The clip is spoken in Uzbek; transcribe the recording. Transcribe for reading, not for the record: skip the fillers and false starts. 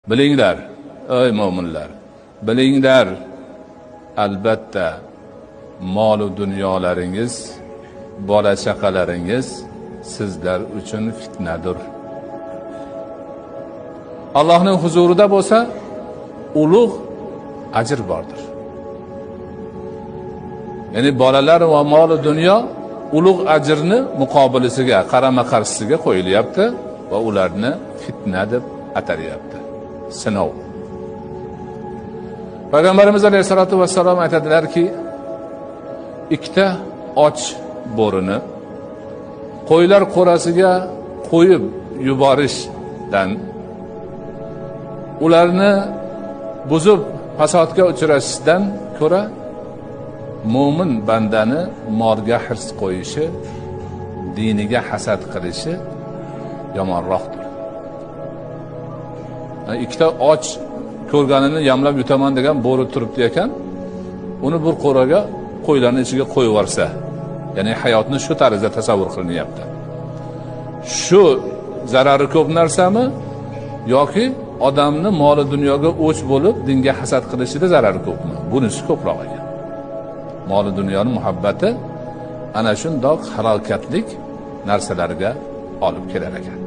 Bilinglar, ey mo'minlar, bilinglar, albatta mol-u dunyolaringiz, bola chaqalaringiz sizlar uchun fitnadir. Allohning huzurida bo'lsa, ulug' ajr bordir. Ya'ni bolalar va mol-u dunyo ulug' ajrni muqobilasiga, qarama-qarshisiga qo'yilyapti va ularni fitna deb atalyapti. Sinov. Payg'ambarimiz alayhisolatu vassalom aytadilarki, ikkita och bo'rini qo'ylar qo'rasiga qo'yib yuborishdan, ularni buzib fasodga uchrashishdan ko'ra mo'min bandani molga hirs qo'yishi, diniga hasad qilishi yomonroqdir. Ikkita och ko'rganini yamlab yutaman degan bo'ri turibdi ekan, uni bir qo'raga qo'ylarning ichiga qo'yib yuborsa, ya'ni hayotni shu tarzda tasavvur qilinyapti. Shu zarari ko'p narsami yoki odamni moli dunyoga o'ch bo'lib dinga hasad qilishida zarari ko'pmi? Bunisi ko'proq ekan. Moli dunyoning muhabbati ana shundoq halokatlik narsalarga olib kelar ekan.